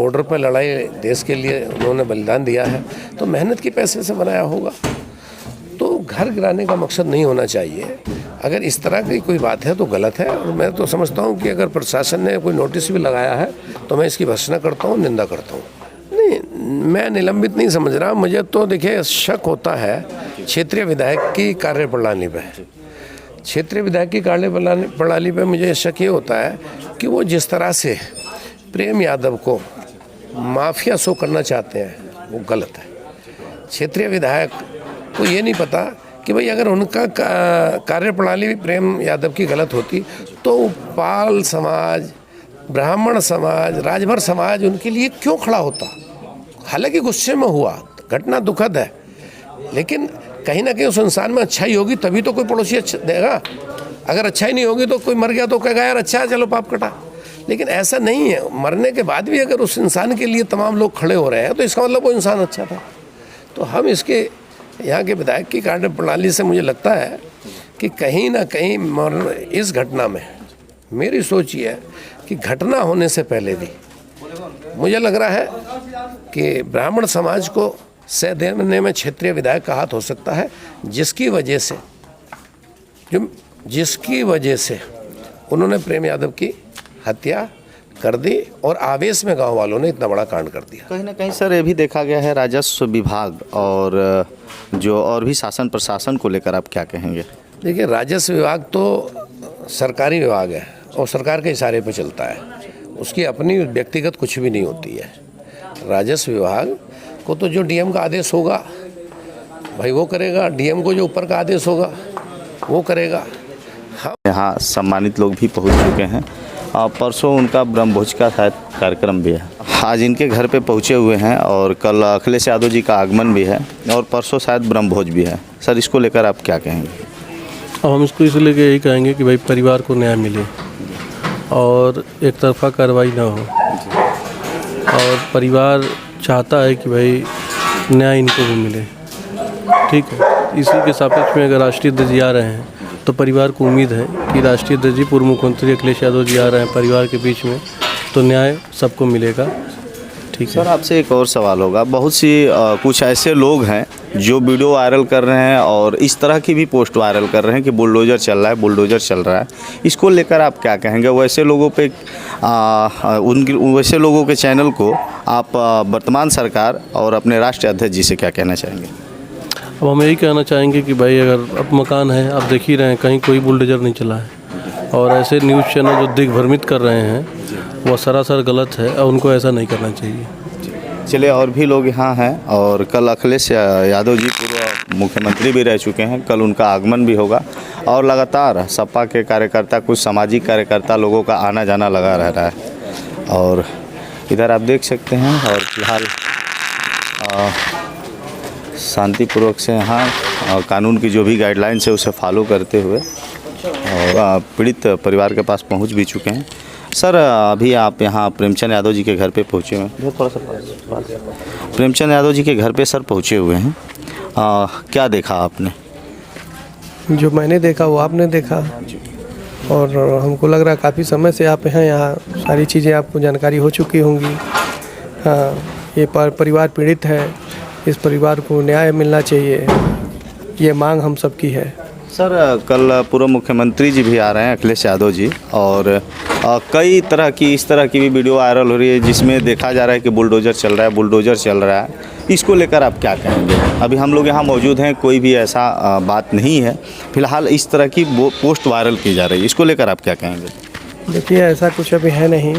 Border पर लड़ाई देश के लिए उन्होंने बलिदान दिया है, तो मेहनत के पैसे से बनाया होगा। तो घर गिराने का मकसद नहीं होना चाहिए। अगर इस तरह की कोई बात है तो गलत है, और मैं तो समझता हूँ कि अगर प्रशासन ने कोई नोटिस भी लगाया है तो मैं इसकी भर्त्सना करता हूँ, निंदा करता हूँ। नहीं, मैं निलंबित नहीं समझ रहा। मुझे तो देखिए शक होता है क्षेत्रीय विधायक की कार्यप्रणाली पे। क्षेत्रीय विधायक की कार्यप्रणाली पे मुझे शक ये होता है कि वो जिस तरह से प्रेम यादव को माफिया शो करना चाहते हैं वो गलत है। क्षेत्रीय विधायक को ये नहीं पता कि भाई अगर उनका कार्यप्रणाली प्रेम यादव की गलत होती तो पाल समाज, ब्राह्मण समाज, राजभर समाज उनके लिए क्यों खड़ा होता। हालांकि गुस्से में हुआ, घटना दुखद है, लेकिन कहीं ना कहीं उस इंसान में अच्छाई होगी तभी तो कोई पड़ोसी अच्छा देगा। अगर अच्छाई नहीं होगी तो कोई मर गया तो कहेगा यार अच्छा है चलो पाप कटा। लेकिन ऐसा नहीं है, मरने के बाद भी अगर उस इंसान के लिए तमाम लोग खड़े हो रहे हैं तो इसका मतलब वो इंसान अच्छा था। तो हम इसके यहाँ के विधायक की कार्यप्रणाली से मुझे लगता है कि कहीं ना कहीं इस घटना में मेरी सोच ये है कि घटना होने से पहले भी मुझे लग रहा है कि ब्राह्मण समाज को सह देने में क्षेत्रीय विधायक का हाथ हो सकता है, जिसकी वजह से उन्होंने प्रेम यादव की हत्या कर दी और आवेश में गांव वालों ने इतना बड़ा कांड कर दिया। कहीं ना कहीं सर ये भी देखा गया है राजस्व विभाग और जो और भी शासन प्रशासन को लेकर आप क्या कहेंगे? देखिए, राजस्व विभाग तो सरकारी विभाग है और सरकार के इशारे पे चलता है, उसकी अपनी व्यक्तिगत कुछ भी नहीं होती है। राजस्व विभाग को तो जो डीएम का आदेश होगा भाई वो करेगा, डीएम को जो ऊपर का आदेश होगा वो करेगा। यहाँ सम्मानित लोग भी पहुँच चुके हैं और परसों उनका ब्रह्मभोज का शायद कार्यक्रम भी है। आज इनके घर पे पहुँचे हुए हैं और कल अखिलेश यादव जी का आगमन भी है और परसों शायद ब्रह्मभोज भी है। सर इसको लेकर आप क्या कहेंगे? अब हम इसको इसलिए यही कहेंगे कि भाई परिवार को न्याय मिले और एक तरफा कार्रवाई ना हो, और परिवार चाहता है कि भाई न्याय इनको भी मिले। ठीक है, इसी के सापेक्ष में अगर राष्ट्रीय अध्यक्ष जी आ रहे हैं तो परिवार को उम्मीद है कि राष्ट्रीय अध्यक्ष जी, पूर्व मुख्यमंत्री अखिलेश यादव जी आ रहे हैं परिवार के बीच में, तो न्याय सबको मिलेगा। ठीक है सर, आपसे एक और सवाल होगा। बहुत सी कुछ ऐसे लोग हैं जो वीडियो वायरल कर रहे हैं और इस तरह की भी पोस्ट वायरल कर रहे हैं कि बुलडोजर चल रहा है, बुलडोजर चल रहा है। इसको लेकर आप क्या कहेंगे? वैसे लोगों पे वैसे लोगों के चैनल को आप वर्तमान सरकार और अपने राष्ट्रीय अध्यक्ष जी से क्या कहना चाहेंगे? अब हम यही कहना चाहेंगे कि भाई अगर अब मकान है, आप देख ही रहे हैं कहीं कोई बुलडोजर नहीं चला है, और ऐसे न्यूज़ चैनल जो दिग्भ्रमित कर रहे हैं वो सरासर गलत है और उनको ऐसा नहीं करना चाहिए। चलिए, और भी लोग यहाँ हैं और कल अखिलेश यादव जी पूर्व मुख्यमंत्री भी रह चुके हैं, कल उनका आगमन भी होगा और लगातार सपा के कार्यकर्ता, कुछ सामाजिक कार्यकर्ता लोगों का आना जाना लगा रह रहा है। और इधर आप देख सकते हैं और फिलहाल शांतिपूर्वक से यहाँ कानून की जो भी गाइडलाइंस है उसे फॉलो करते हुए और पीड़ित परिवार के पास पहुँच भी चुके हैं। सर, अभी आप यहाँ प्रेमचंद यादव जी के घर पे पहुँचे हुए हैं, थोड़ा सा प्रेमचंद यादव जी के घर पे सर पहुँचे हुए हैं, क्या देखा आपने? जो मैंने देखा वो आपने देखा, और हमको लग रहा है काफ़ी समय से आप हैं यहाँ, सारी चीज़ें आपको जानकारी हो चुकी होंगी। हाँ, ये परिवार पीड़ित है, इस परिवार को न्याय मिलना चाहिए, ये मांग हम सबकी है। सर, कल पूर्व मुख्यमंत्री जी भी आ रहे हैं अखिलेश यादव जी, और कई तरह की इस तरह की भी वीडियो वायरल हो रही है जिसमें देखा जा रहा है कि बुलडोजर चल रहा है, बुलडोजर चल रहा है। इसको लेकर आप क्या कहेंगे? अभी हम लोग यहाँ मौजूद हैं, कोई भी ऐसा बात नहीं है, फिलहाल इस तरह की पोस्ट वायरल की जा रही है, इसको लेकर आप क्या कहेंगे? देखिए, ऐसा कुछ अभी है नहीं।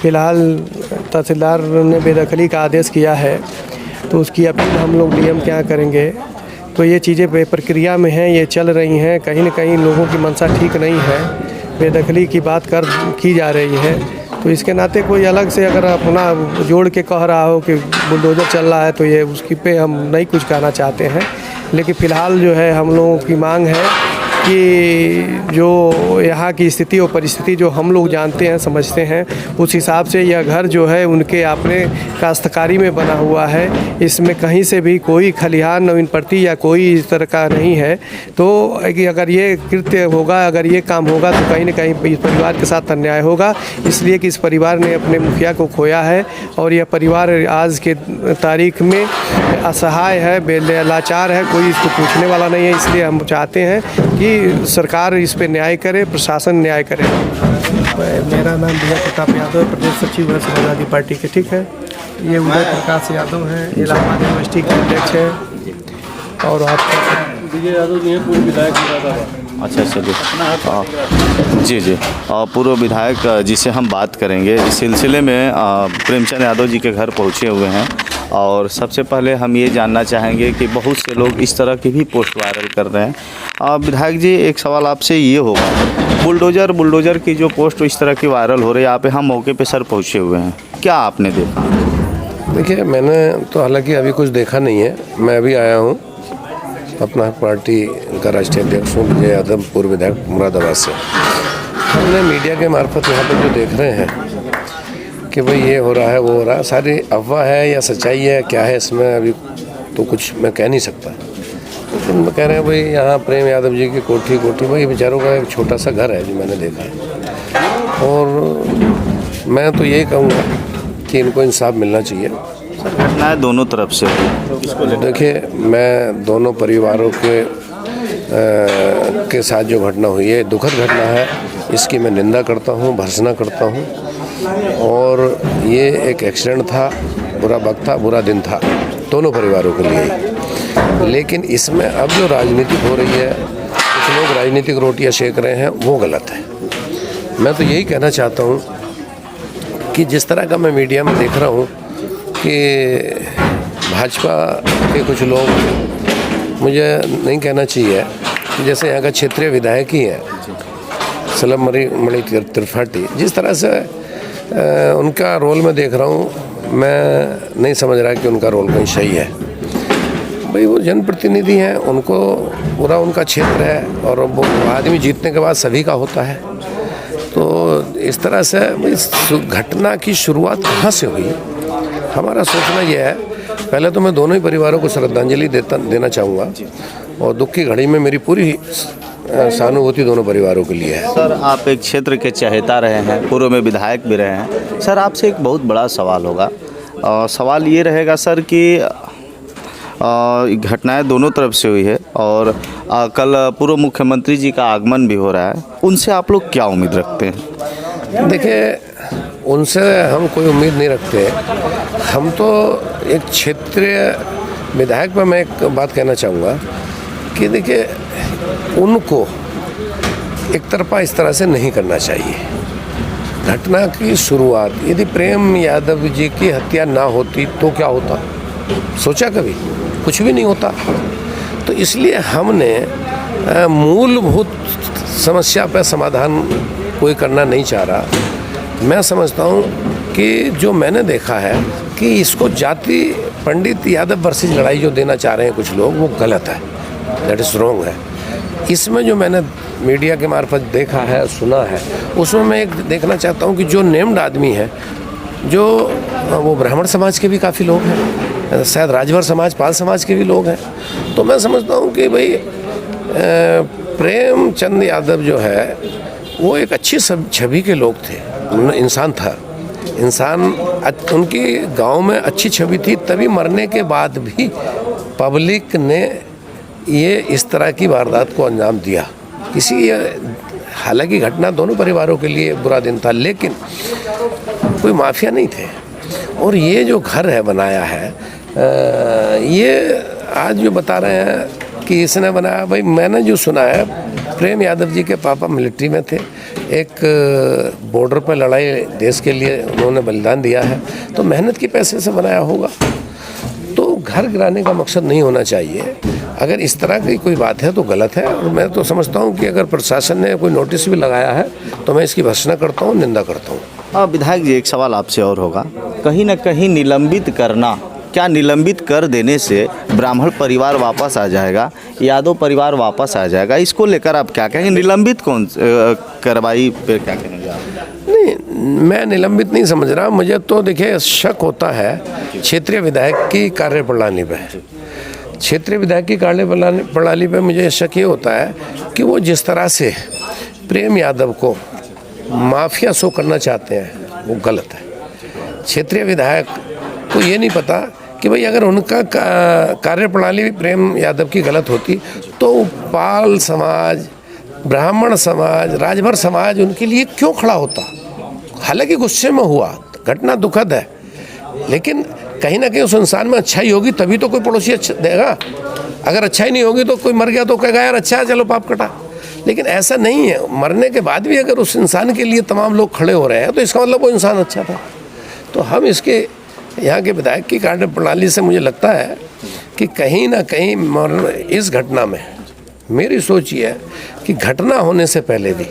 फ़िलहाल तहसीलदार ने बेदखली का आदेश किया है, तो उसकी अपील हम लोग डीएम क्या करेंगे। तो ये चीज़ें प्रक्रिया में हैं, ये चल रही हैं, कहीं न कहीं लोगों की मंशा ठीक नहीं है, बेदखली की बात की जा रही है। तो इसके नाते कोई अलग से अगर अपना जोड़ के कह रहा हो कि बुलडोजर चल रहा है तो ये उसकी पे हम नहीं कुछ कहना चाहते हैं। लेकिन फ़िलहाल जो है हम लोगों की मांग है कि जो यहाँ की स्थिति और परिस्थिति जो हम लोग जानते हैं समझते हैं, उस हिसाब से यह घर जो है उनके अपने काश्तकारी में बना हुआ है। इसमें कहीं से भी कोई खलिहान नवीन प्रति या कोई इस तरह का नहीं है। तो अगर ये कृत्य होगा, अगर ये काम होगा तो कहीं ना कहीं इस परिवार के साथ अन्याय होगा। इसलिए कि इस परिवार ने अपने मुखिया को खोया है और यह परिवार आज के तारीख में असहाय है, लाचार है, कोई इसको पूछने वाला नहीं है। इसलिए हम चाहते हैं कि सरकार इस पे न्याय करे, प्रशासन न्याय करे। मेरा नाम विजय प्रताप यादव है, प्रदेश सचिव है समाजवादी पार्टी के। ठीक है, ये उदय प्रकाश यादव हैं, इलाहाबाद यूनिवर्सिटी के अध्यक्ष हैं। और आपका विजय यादव जी हैं, पूर्व विधायक मुरादाबाद। अच्छा जी पूर्व विधायक जिसे हम बात करेंगे, इस सिलसिले में प्रेमचंद यादव जी के घर पहुंचे हुए हैं। और सबसे पहले हम ये जानना चाहेंगे कि बहुत से लोग इस तरह की भी पोस्ट वायरल कर रहे हैं। विधायक जी, एक सवाल आपसे ये होगा, बुलडोज़र की जो पोस्ट इस तरह की वायरल हो रही है, यहाँ पे हम मौके पे सर पहुँचे हुए हैं, क्या आपने देखा? देखिए, मैंने तो हालांकि अभी कुछ देखा नहीं है। मैं अभी आया हूँ, अपना पार्टी का राष्ट्रीय अध्यक्ष हूँ, विजय यादव, पूर्व विधायक मुरादाबाद से। हमने मीडिया के मार्फत यहाँ पर जो देख रहे हैं कि भाई ये हो रहा है, वो हो रहा है, सारी अफवाह है या सच्चाई है, क्या है इसमें अभी तो कुछ मैं कह नहीं सकता। लेकिन मैं कह रहे हैं भाई यहाँ प्रेम यादव जी की कोठी भाई बेचारों का एक छोटा सा घर है जो मैंने देखा है। और मैं तो यही कहूँगा कि इनको इंसाफ मिलना चाहिए। घटनाएं दोनों तरफ से देखिए, मैं दोनों परिवारों के साथ जो घटना हुई है, दुखद घटना है, इसकी मैं निंदा करता हूँ, भर्त्सना करता हूँ। और ये एक एक्सीडेंट था, बुरा वक्त था, बुरा दिन था दोनों परिवारों के लिए। लेकिन इसमें अब जो राजनीति हो रही है, कुछ लोग राजनीतिक रोटियां सेक रहे हैं, वो गलत है। मैं तो यही कहना चाहता हूँ कि जिस तरह का मैं मीडिया में देख रहा हूँ कि भाजपा के कुछ लोग, मुझे नहीं कहना चाहिए, जैसे यहाँ का क्षेत्रीय विधायक ही है सलम मणि त्रिपाठी, जिस तरह से उनका रोल मैं देख रहा हूँ, मैं नहीं समझ रहा कि उनका रोल कहीं सही है। भाई वो जनप्रतिनिधि हैं, उनको पूरा उनका क्षेत्र है और वो आदमी जीतने के बाद सभी का होता है। तो इस तरह से इस घटना की शुरुआत कहाँ से हुई, हमारा सोचना यह है। पहले तो मैं दोनों ही परिवारों को श्रद्धांजलि देना चाहूँगा और दुख की घड़ी में मेरी पूरी सहानुभूति दोनों परिवारों के लिए है। सर, आप एक क्षेत्र के चहेता रहे हैं, पूर्व में विधायक भी रहे हैं। सर, आपसे एक बहुत बड़ा सवाल होगा। सवाल ये रहेगा सर कि घटनाएं दोनों तरफ से हुई है और कल पूर्व मुख्यमंत्री जी का आगमन भी हो रहा है, उनसे आप लोग क्या उम्मीद रखते हैं? देखिए, उनसे हम कोई उम्मीद नहीं रखते। हम तो एक क्षेत्रीय विधायक पर मैं एक बात कहना चाहूँगा कि देखिए, उनको एक तरफा इस तरह से नहीं करना चाहिए। घटना की शुरुआत, यदि प्रेम यादव जी की हत्या ना होती तो क्या होता, सोचा कभी? कुछ भी नहीं होता। तो इसलिए हमने मूलभूत समस्या पर समाधान कोई करना नहीं चाह रहा। मैं समझता हूँ कि जो मैंने देखा है कि इसको जाति पंडित यादव वर्सेस लड़ाई जो देना चाह रहे हैं कुछ लोग, वो गलत है, दैट इज़ रॉन्ग है। इसमें जो मैंने मीडिया के मार्फत देखा है, सुना है, उसमें मैं एक देखना चाहता हूँ कि जो नेम्ड आदमी है, जो वो ब्राह्मण समाज के भी काफ़ी लोग हैं, शायद राजभर समाज, पाल समाज के भी लोग हैं। तो मैं समझता हूँ कि भाई प्रेमचंद यादव जो है वो एक अच्छी छवि के लोग थे, इंसान था, इंसान उनकी गांव में अच्छी छवि थी। तभी मरने के बाद भी पब्लिक ने ये इस तरह की वारदात को अंजाम दिया। हालांकि घटना दोनों परिवारों के लिए बुरा दिन था, लेकिन कोई माफिया नहीं थे। और ये जो घर है बनाया है, ये आज जो बता रहे हैं कि इसने बनाया, भाई मैंने जो सुना है, प्रेम यादव जी के पापा मिलिट्री में थे, एक बॉर्डर पर लड़ाई देश के लिए उन्होंने बलिदान दिया है, तो मेहनत की पैसे से बनाया होगा। तो घर गिराने का मकसद नहीं होना चाहिए। अगर इस तरह की कोई बात है तो गलत है। और मैं तो समझता हूँ कि अगर प्रशासन ने कोई नोटिस भी लगाया है तो मैं इसकी भर्त्सना करता हूँ, निंदा करता हूँ। विधायक जी, एक सवाल आपसे और होगा, कहीं ना कहीं निलंबित करना क्या निलंबित कर देने से ब्राह्मण परिवार वापस आ जाएगा, यादव परिवार वापस आ जाएगा? इसको लेकर आप क्या कहेंगे? निलंबित कौन कार्रवाई पे क्या कहेंगे आप? नहीं, मैं निलंबित नहीं समझ रहा। मुझे तो देखिए शक होता है क्षेत्रीय विधायक की कार्यप्रणाली पे। क्षेत्रीय विधायक की कार्यप्रणाली पे मुझे शक ये होता है कि वो जिस तरह से प्रेम यादव को माफिया शो करना चाहते हैं वो गलत है। क्षेत्रीय विधायक को ये नहीं पता कि भाई अगर उनका कार्यप्रणाली प्रेम यादव की गलत होती तो पाल समाज, ब्राह्मण समाज, राजभर समाज उनके लिए क्यों खड़ा होता। हालांकि गुस्से में हुआ, घटना दुखद है, लेकिन कहीं ना कहीं उस इंसान में अच्छाई होगी तभी तो कोई पड़ोसी अच्छा देगा। अगर अच्छाई नहीं होगी तो कोई मर गया तो कहेगा यार अच्छा है चलो पाप कटा। लेकिन ऐसा नहीं है, मरने के बाद भी अगर उस इंसान के लिए तमाम लोग खड़े हो रहे हैं तो इसका मतलब वो इंसान अच्छा था। तो हम इसके यहाँ के विधायक की कार्यप्रणाली से मुझे लगता है कि कहीं ना कहीं इस घटना में मेरी सोच ये है कि घटना होने से पहले भी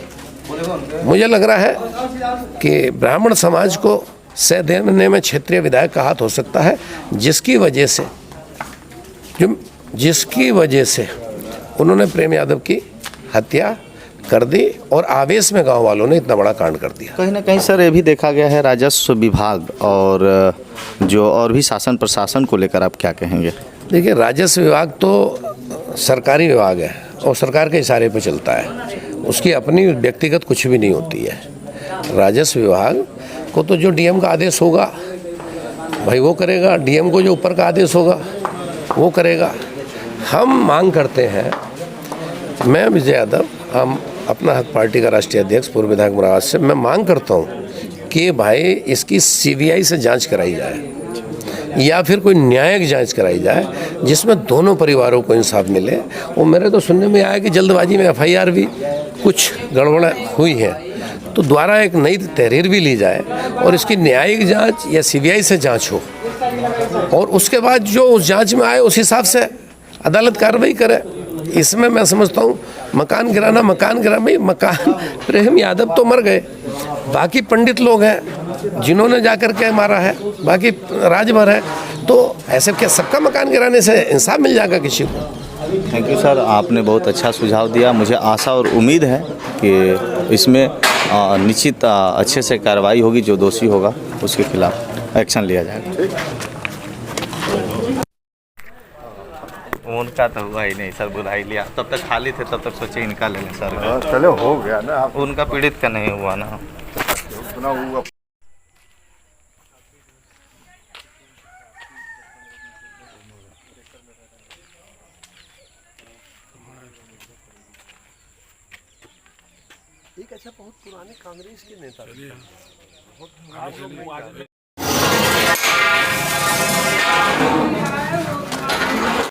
मुझे लग रहा है कि ब्राह्मण समाज को सह देने में क्षेत्रीय विधायक का हाथ हो सकता है, जिसकी वजह से उन्होंने प्रेम यादव की हत्या कर दी और आवेश में गांव वालों ने इतना बड़ा कांड कर दिया। कहीं ना कहीं सर ये भी देखा गया है राजस्व विभाग और जो और भी शासन प्रशासन को लेकर आप क्या कहेंगे? देखिए, राजस्व विभाग तो सरकारी विभाग है और सरकार के इशारे पर चलता है, उसकी अपनी व्यक्तिगत कुछ भी नहीं होती है। राजस्व विभाग को तो जो डीएम का आदेश होगा भाई वो करेगा, डीएम को जो ऊपर का आदेश होगा वो करेगा। हम मांग करते हैं, मैं विजय यादव, हम अपना हक पार्टी का राष्ट्रीय अध्यक्ष पूर्व विधायक मुराद से मैं मांग करता हूँ कि भाई इसकी सीबीआई से जांच कराई जाए या फिर कोई न्यायिक जांच कराई जाए जिसमें दोनों परिवारों को इंसाफ मिले। और मेरे तो सुनने में आया कि जल्दबाजी में एफआईआर भी कुछ गड़बड़ हुई है, तो द्वारा एक नई तहरीर भी ली जाए और इसकी न्यायिक जांच या सीबीआई से जांच हो और उसके बाद जो उस जांच में आए उस हिसाब से अदालत कार्रवाई करे। इसमें मैं समझता हूँ मकान गिराना भाई मकान प्रेम यादव तो मर गए, बाकी पंडित लोग हैं जिन्होंने जाकर के मारा है, बाकी राजभर है, तो ऐसे क्या सबका मकान गिराने से इंसाफ मिल जाएगा किसी को? थैंक यू सर, आपने बहुत अच्छा सुझाव दिया। मुझे आशा और उम्मीद है कि इसमें निश्चित अच्छे से कार्रवाई होगी, जो दोषी होगा उसके खिलाफ एक्शन लिया जाएगा। उनका तो हुआ ही नहीं सर, बुला ही लिया, तब तक खाली थे तब तक सोचे इनका ले लें सर। चलो हो गया ना, उनका पीड़ित का नहीं हुआ ना। हुआ एक अच्छा बहुत पुराने कांग्रेस के नेता